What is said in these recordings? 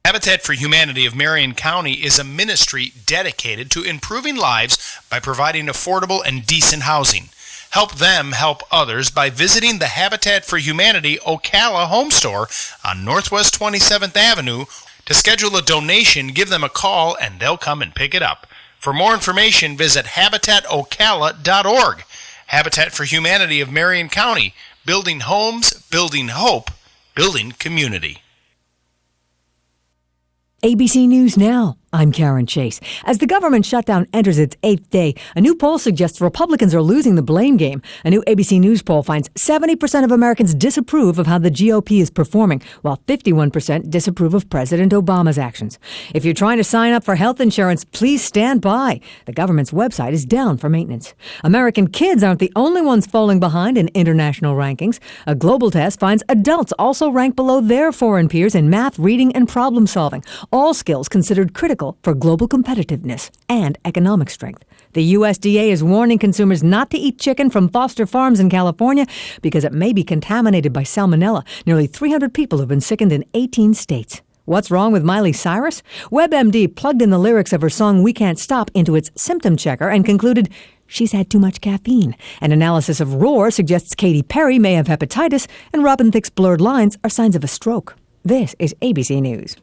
Habitat for Humanity of Marion County is a ministry dedicated to improving lives by providing affordable and decent housing. Help them help others by visiting the Habitat for Humanity Ocala home store on Northwest 27th Avenue. To schedule a donation, give them a call and they'll come and pick it up. For more information, visit habitatocala.org. Habitat for Humanity of Marion County, building homes, building hope, building community. ABC News Now. I'm Karen Chase. As the government shutdown enters its 8th day, a new poll suggests Republicans are losing the blame game. A new ABC News poll finds 70% of Americans disapprove of how the GOP is performing, while 51% disapprove of President Obama's actions. If you're trying to sign up for health insurance, please stand by. The government's website is down for maintenance. American kids aren't the only ones falling behind in international rankings. A global test finds adults also rank below their foreign peers in math, reading, and problem solving, all skills considered critical for global competitiveness and economic strength. The USDA is warning consumers not to eat chicken from Foster Farms in California because it may be contaminated by salmonella. Nearly 300 people have been sickened in 18 states. What's wrong with Miley Cyrus? WebMD plugged in the lyrics of her song We Can't Stop into its symptom checker and concluded she's had too much caffeine. An analysis of Roar suggests Katy Perry may have hepatitis, and Robin Thicke's blurred lines are signs of a stroke. This is ABC News.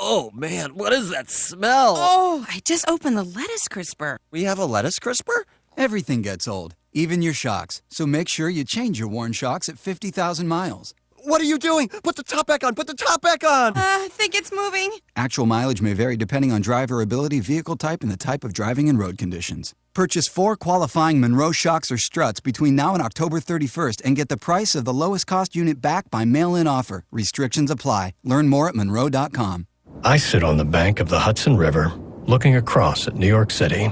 Oh, man, what is that smell? Oh, I just opened the lettuce crisper. We have a lettuce crisper? Everything gets old, even your shocks. So make sure you change your worn shocks at 50,000 miles. What are you doing? Put the top back on! Put the top back on! I think it's moving. Actual mileage may vary depending on driver ability, vehicle type, and the type of driving and road conditions. Purchase 4 qualifying Monroe shocks or struts between now and October 31st and get the price of the lowest cost unit back by mail-in offer. Restrictions apply. Learn more at Monroe.com. I sit on the bank of the Hudson River, looking across at New York City.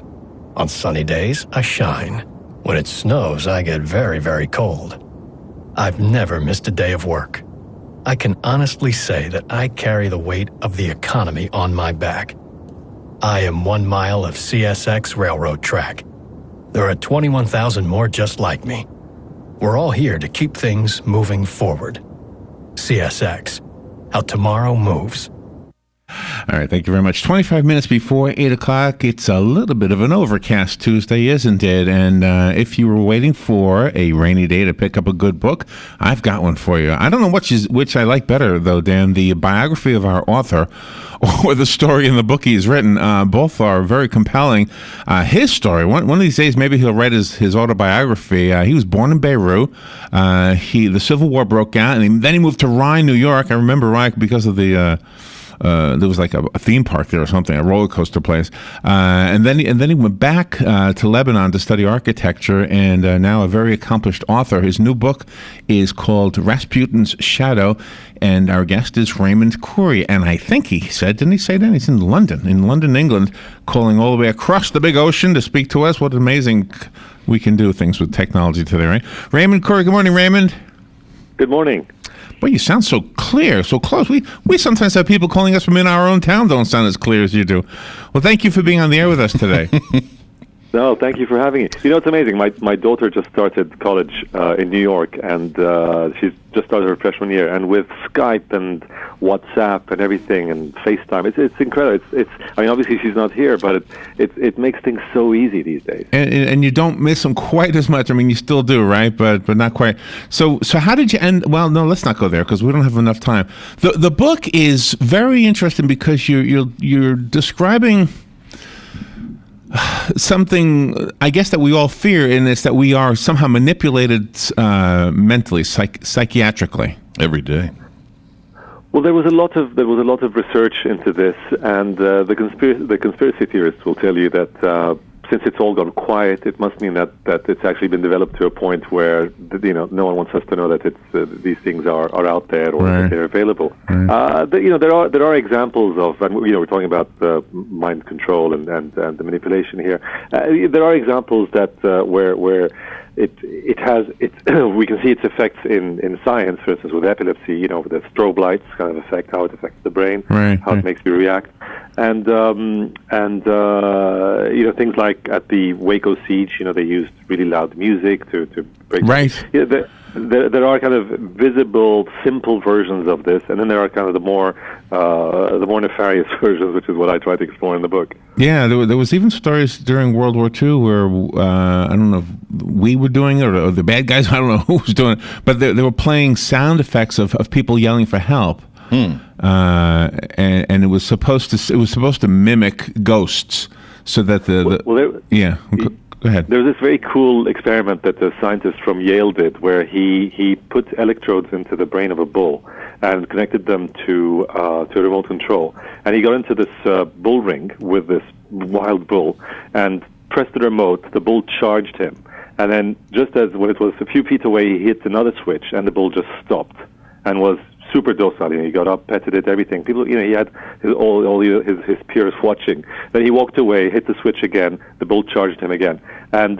On sunny days, I shine. When it snows, I get very, very cold. I've never missed a day of work. I can honestly say that I carry the weight of the economy on my back. I am 1 mile of CSX railroad track. There are 21,000 more just like me. We're all here to keep things moving forward. CSX, how tomorrow moves. All right, thank you very much. 25 minutes before 8 o'clock. It's a little bit of an overcast Tuesday, isn't it? And if you were waiting for a rainy day to pick up a good book, I've got one for you. I don't know which I like better, though, Dan, the biography of our author or the story in the book he's written. Both are very compelling. His story, one of these days, maybe he'll write his autobiography. He was born in Beirut. The Civil War broke out, and then he moved to Rye, New York. I remember Rye because of the... there was like a theme park there or something, a roller coaster place, and then he went back to Lebanon to study architecture, and now a very accomplished author. His new book is called Rasputin's Shadow, and our guest is Raymond Khoury. And I think he said, didn't he say that? He's in London, England, calling all the way across the big ocean to speak to us. What amazing we can do things with technology today, right? Raymond Khoury, good morning, Raymond. Good morning. Boy, you sound so clear, so close. We sometimes have people calling us from in our own town don't sound as clear as you do. Well, thank you for being on the air with us today. No, thank you for having me. You know, it's amazing. My daughter just started college in New York, and she's just started her freshman year. And with Skype and WhatsApp and everything and FaceTime, it's incredible. I mean, obviously she's not here, but it makes things so easy these days. And you don't miss them quite as much. I mean, you still do, right? But not quite. So how did you end? Well, no, let's not go there because we don't have enough time. The book is very interesting because you're describing something, I guess, that we all fear, and it's that we are somehow manipulated mentally, psychiatrically every day. Well, there was a lot of research into this, and the conspiracy theorists will tell you that since it's all gone quiet, it must mean that it's actually been developed to a point where no one wants us to know that these things are out there or that they're available. Right. There are examples of, and we're talking about mind control and the manipulation here. There are examples that where it has we can see its effects in science, for instance, with epilepsy. With the strobe lights kind of affect how it affects the brain, how it makes you react. and things like at the Waco siege, they used really loud music to break. Right. There are kind of visible, simple versions of this, and then there are kind of the more nefarious versions, which is what I try to explore in the book. Yeah, there was even stories during World War II where I don't know if we were doing it or the bad guys. I don't know who was doing it, but they were playing sound effects of people yelling for help. And it was supposed to mimic ghosts, so that Go ahead. There was this very cool experiment that the scientist from Yale did, where he put electrodes into the brain of a bull and connected them to a remote control, and he got into this bull ring with this wild bull and pressed the remote. The bull charged him, and then just as when it was a few feet away, he hit another switch, and the bull just stopped and was super docile. He got up, petted it, everything. People, he had all his peers watching. Then he walked away, hit the switch again. The bull charged him again, and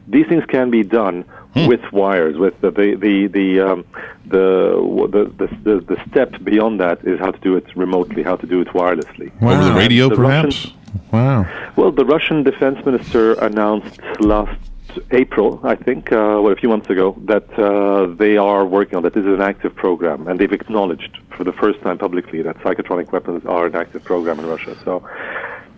these things can be done with wires. With the step beyond that is how to do it remotely, how to do it wirelessly. Over the radio, perhaps. Wow. Well, the Russian defense minister announced last April, I think, a few months ago, that they are working on that. This is an active program, and they've acknowledged for the first time publicly that psychotronic weapons are an active program in Russia. So,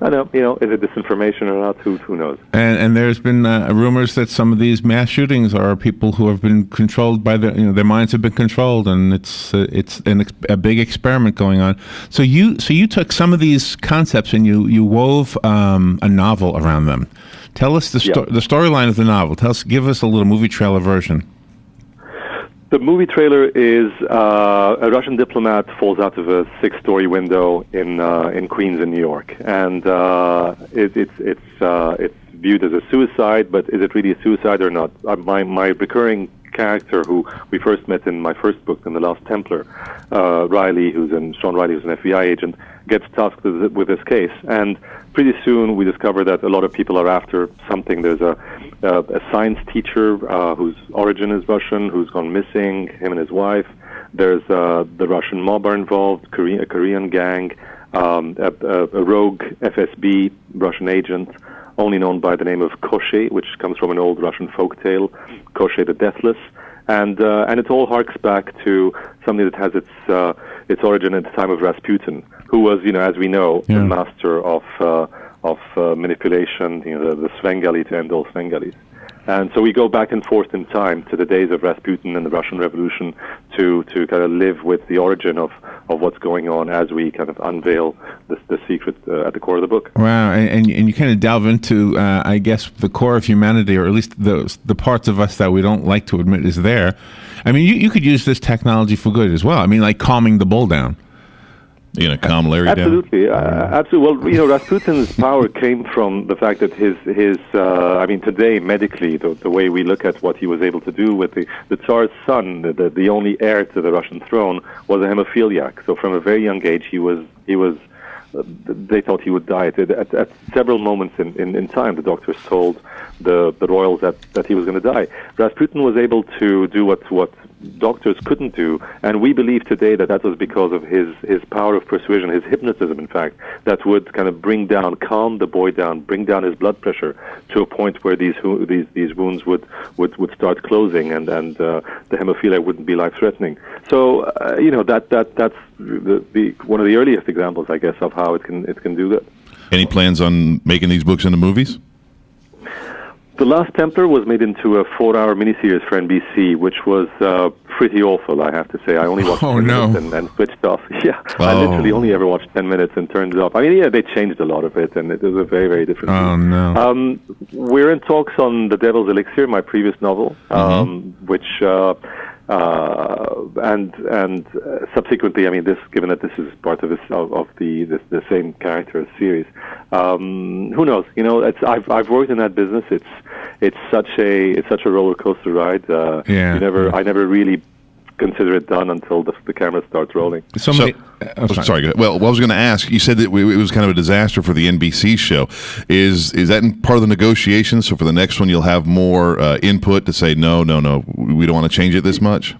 I know, is it disinformation or not? Who knows? And there's been rumors that some of these mass shootings are people who have been controlled by their minds have been controlled, and it's a big experiment going on. So you took took some of these concepts and you wove a novel around them. Tell us the storyline of the novel. Give us a little movie trailer version. The movie trailer is a Russian diplomat falls out of a 6-story window in Queens in New York, and it's viewed as a suicide. But is it really a suicide or not? My recurring character, who we first met in my first book, in The Last Templar, Sean Riley, who's an FBI agent, gets tasked with this case, and pretty soon we discover that a lot of people are after something. There's a science teacher whose origin is Russian, who's gone missing, him and his wife. There's the Russian mob are involved, a Korean gang, a rogue FSB Russian agent, only known by the name of Koshchei, which comes from an old Russian folk tale, Koshchei the Deathless. And it all harks back to something that has its origin at the time of Rasputin, who was, as we know, the master of manipulation, the Svengali to end all Svengalis. And so we go back and forth in time to the days of Rasputin and the Russian Revolution to kind of live with the origin of what's going on as we kind of unveil the secret at the core of the book. Wow, and you kind of delve into, I guess, the core of humanity, or at least the parts of us that we don't like to admit is there. I mean, you could use this technology for good as well. I mean, like calming the bull down. You gonna calm Larry down? Absolutely. Well, Rasputin's power came from the fact that his today medically, the way we look at what he was able to do with the Tsar's son, the only heir to the Russian throne, was a hemophiliac. So from a very young age, he was. They thought he would die. At several moments in time, the doctors told the royals that he was going to die. Rasputin was able to do what doctors couldn't do, and we believe today that was because of his power of persuasion, his hypnotism, in fact, that would kind of calm the boy down, bring down his blood pressure to a point where these wounds would start closing, and the hemophilia wouldn't be life-threatening. So that's one of the earliest examples, I guess, of how it can do that. Any plans on making these books into movies? The Last Templar was made into a 4-hour miniseries for NBC, which was pretty awful, I have to say. I only watched 10 minutes and switched off. Yeah, I literally only ever watched 10 minutes and turned it off. I mean, they changed a lot of it, and it was a very, very different thing. No. We're in talks on The Devil's Elixir, my previous novel, which... and subsequently, I mean, given that this is part of the same character series, who knows? I've worked in that business. It's such a roller coaster ride. I never really consider it done until the camera starts rolling. Sorry. Well, I was going to ask. You said that it was kind of a disaster for the NBC show. Is that part of the negotiations? So for the next one, you'll have more input to say no, we don't want to change it this much.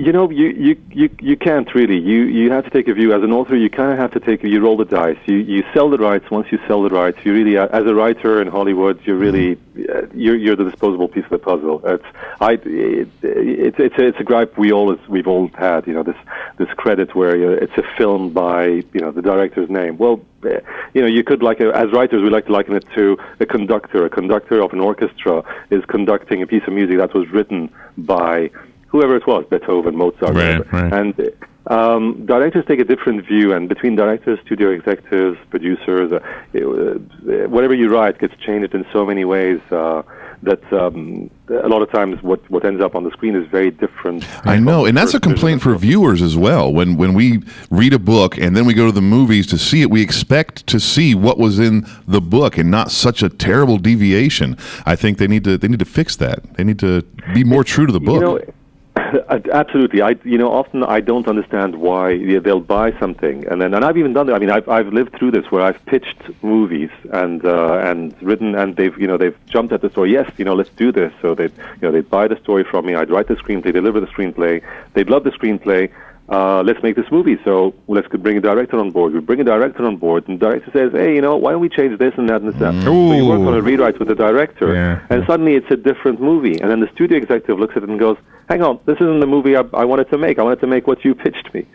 You can't really. You have to take a view as an author. You kind of have to you roll the dice. You sell the rights. Once you sell the rights, you really, as a writer in Hollywood, you're really you're the disposable piece of the puzzle. It's a gripe we've all had. This credit where it's a film by the director's name. Well, you could as writers we like to liken it to a conductor. A conductor of an orchestra is conducting a piece of music that was written by whoever it was, Beethoven, Mozart, right. And directors take a different view, and between directors, studio executives, producers, whatever you write gets changed in so many ways that a lot of times what ends up on the screen is very different. I know, and that's a complaint for viewers as well. When we read a book and then we go to the movies to see it, we expect to see what was in the book and not such a terrible deviation. I think they need to fix that. They need to be more true to the book. Absolutely. Often I don't understand why they'll buy something, and I've even done that. I mean, I've lived through this where I've pitched movies and written, and they've jumped at the story. Yes, let's do this. So they'd buy the story from me. I'd write the screenplay, deliver the screenplay. They'd love the screenplay. Let's make this movie. So let's bring a director on board. We bring a director on board, and the director says, "Hey, why don't we change this and that and that?" So you work on a rewrite with the director, and suddenly it's a different movie. And then the studio executive looks at it and goes, "Hang on, this isn't the movie I wanted to make. I wanted to make what you pitched me."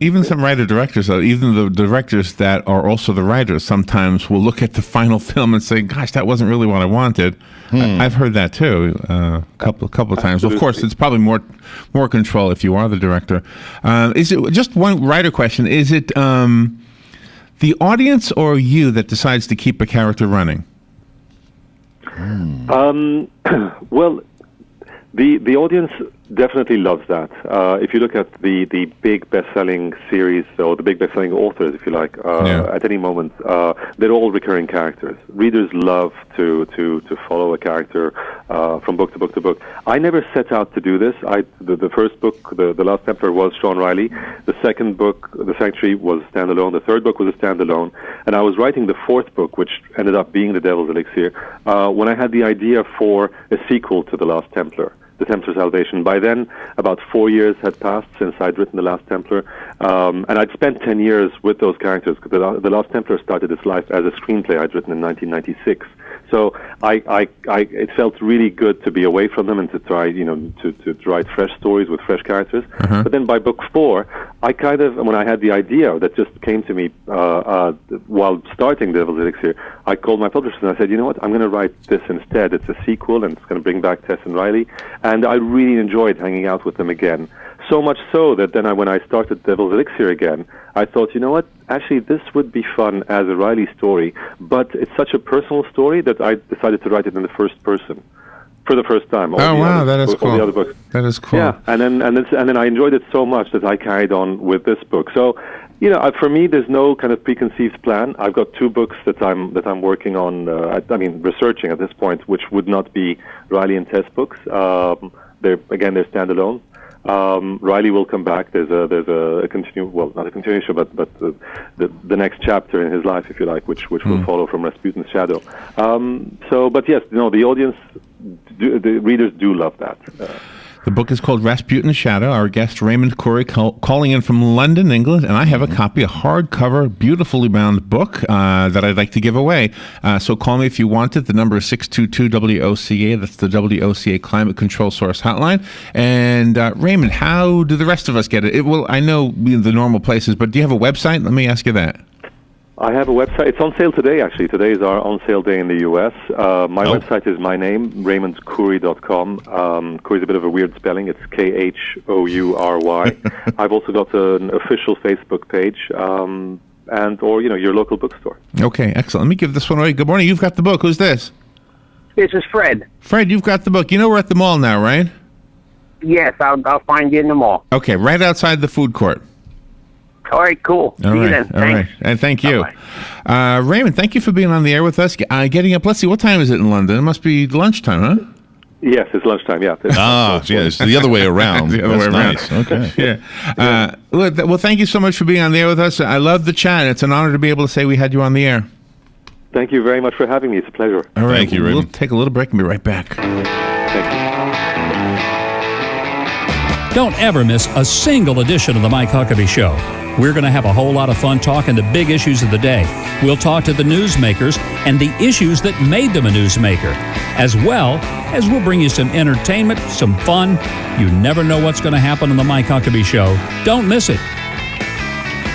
Even some writer-directors, though, even the directors that are also the writers, sometimes will look at the final film and say, "Gosh, that wasn't really what I wanted." I've heard that too, a couple of times. Of course, it's probably more control if you are the director. Is it just one writer question? Is it the audience or you that decides to keep a character running? Well, the audience definitely loves that. If you look at the big best-selling series, or the big best-selling authors, if you like, at any moment, they're all recurring characters. Readers love to follow a character from book to book to book. I never set out to do this. The first book, The Last Templar, was Sean Riley. The second book, The Sanctuary, was standalone. The third book was a standalone. And I was writing the fourth book, which ended up being The Devil's Elixir, when I had the idea for a sequel to The Last Templar, The Templar Salvation. By then, about 4 years had passed since I'd written The Last Templar, and I'd spent 10 years with those characters. The Last Templar started its life as a screenplay I'd written in 1996. So it felt really good to be away from them and to try, to write fresh stories with fresh characters. But then by book 4, when I had the idea that just came to me while starting Devil's Elixir, I called my publisher and I said, you know what, I'm going to write this instead. It's a sequel and it's going to bring back Tess and Riley. And I really enjoyed hanging out with them again. So much so that then when I started Devil's Elixir again, I thought, you know what, actually this would be fun as a Riley story, but it's such a personal story that I decided to write it in the first person for the first time. That is cool. The other books. That is cool. Yeah, and then I enjoyed it so much that I carried on with this book. So, for me, there's no kind of preconceived plan. I've got 2 books that I'm working on. Researching at this point, which would not be Riley and Tess books. They're standalone. Riley will come back. There's a not a continuation, but the next chapter in his life, if you like, which will follow from Rasputin's shadow. The audience, the readers do love that. The book is called Rasputin's Shadow. Our guest, Raymond Khoury, calling in from London, England, and I have a copy, a hardcover, beautifully bound book that I'd like to give away. So call me if you want it. The number is 622-WOCA. That's the WOCA Climate Control Source Hotline. And Raymond, how do the rest of us get it? I know the normal places, but do you have a website? Let me ask you that. I have a website. It's on sale today, actually. Today is our on-sale day in the U.S. My website is my name, RaymondKhoury.com. Khoury is a bit of a weird spelling. It's Khoury. I've also got an official Facebook page, or your local bookstore. Okay, excellent. Let me give this one away. Good morning. You've got the book. Who's this? This is Fred. Fred, you've got the book. We're at the mall now, right? Yes, I'll find you in the mall. Okay, right outside the food court. All right, cool. See you then. All right. And thank you. Raymond, thank you for being on the air with us. Getting up, let's see, what time is it in London? It must be lunchtime, huh? Yes, it's lunchtime, yeah. It's the other way around. The other way around. Nice. Okay. Yeah. Well, thank you so much for being on the air with us. I love the chat. It's an honor to be able to say we had you on the air. Thank you very much for having me. It's a pleasure. All right. Thank you, Raymond. We'll take a little break and be right back. Thank you. Don't ever miss a single edition of The Mike Huckabee Show. We're going to have a whole lot of fun talking the big issues of the day. We'll talk to the newsmakers and the issues that made them a newsmaker, as well as we'll bring you some entertainment, some fun. You never know what's going to happen on The Mike Huckabee Show. Don't miss it.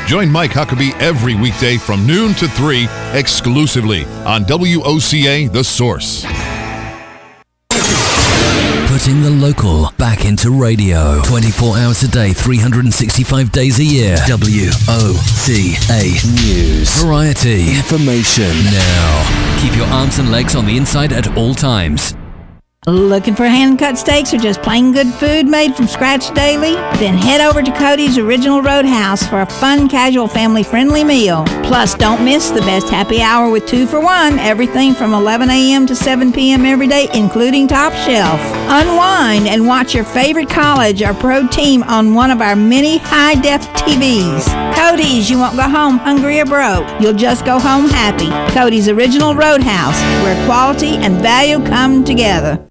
Join Mike Huckabee every weekday from noon to 3 exclusively on WOCA The Source. Putting the local back into radio. 24 hours a day, 365 days a year. WOCA News. Variety. Information. Now. Keep your arms and legs on the inside at all times. Looking for hand-cut steaks or just plain good food made from scratch daily? Then head over to Cody's Original Roadhouse for a fun, casual, family-friendly meal. Plus, don't miss the best happy hour with 2 for $1. Everything from 11 a.m. to 7 p.m. every day, including Top Shelf. Unwind and watch your favorite college or pro team on one of our many high-def TVs. Cody's, you won't go home hungry or broke. You'll just go home happy. Cody's Original Roadhouse, where quality and value come together.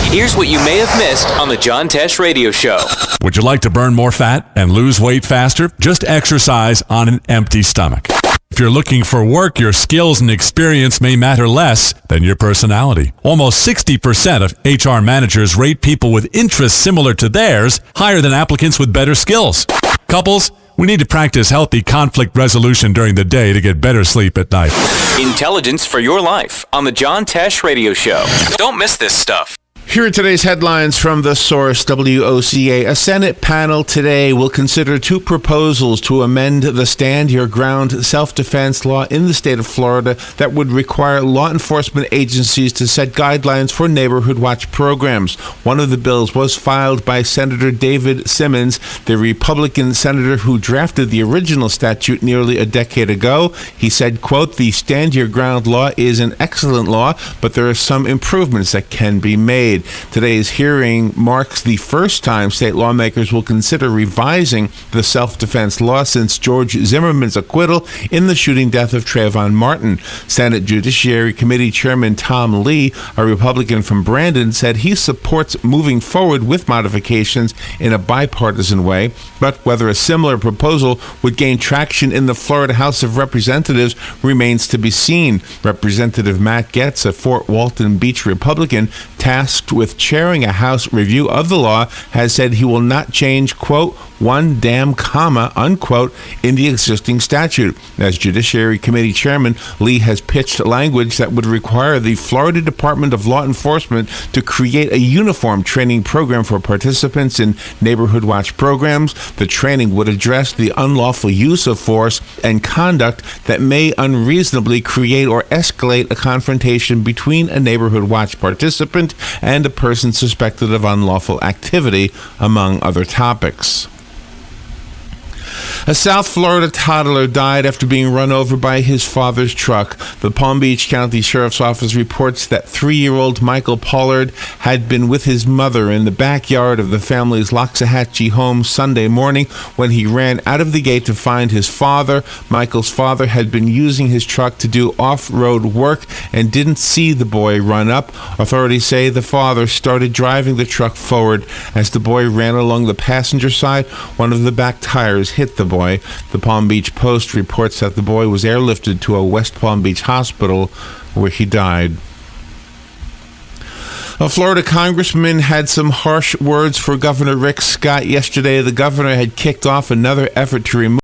Here's what you may have missed on the John Tesh Radio Show. Would you like to burn more fat and lose weight faster? Just exercise on an empty stomach. If you're looking for work, your skills and experience may matter less than your personality. Almost 60% of HR managers rate people with interests similar to theirs higher than applicants with better skills. Couples, we need to practice healthy conflict resolution during the day to get better sleep at night. Intelligence for your life on the John Tesh Radio Show. Don't miss this stuff. Here are today's headlines from The Source, WOCA. A Senate panel today will consider 2 proposals to amend the Stand Your Ground self-defense law in the state of Florida that would require law enforcement agencies to set guidelines for neighborhood watch programs. One of the bills was filed by Senator David Simmons, the Republican senator who drafted the original statute nearly a decade ago. He said, quote, "The Stand Your Ground law is an excellent law, but there are some improvements that can be made." Today's hearing marks the first time state lawmakers will consider revising the self-defense law since George Zimmerman's acquittal in the shooting death of Trayvon Martin. Senate Judiciary Committee Chairman Tom Lee, a Republican from Brandon, said he supports moving forward with modifications in a bipartisan way, but whether a similar proposal would gain traction in the Florida House of Representatives remains to be seen. Representative Matt Getz, a Fort Walton Beach Republican, tasked with chairing a House review of the law, has said he will not change, quote, "one damn comma," unquote, in the existing statute. As Judiciary Committee Chairman, Lee has pitched language that would require the Florida Department of Law Enforcement to create a uniform training program for participants in neighborhood watch programs. The training would address the unlawful use of force and conduct that may unreasonably create or escalate a confrontation between a neighborhood watch participant and a person suspected of unlawful activity, among other topics. A South Florida toddler died after being run over by his father's truck. The Palm Beach County Sheriff's Office reports that 3-year-old Michael Pollard had been with his mother in the backyard of the family's Loxahatchee home Sunday morning when he ran out of the gate to find his father. Michael's father had been using his truck to do off-road work and didn't see the boy run up. Authorities say the father started driving the truck forward. As the boy ran along the passenger side, one of the back tires hit the boy. The Palm Beach Post reports that the boy was airlifted to a West Palm Beach hospital where he died. A Florida congressman had some harsh words for Governor Rick Scott yesterday. The governor had kicked off another effort to remove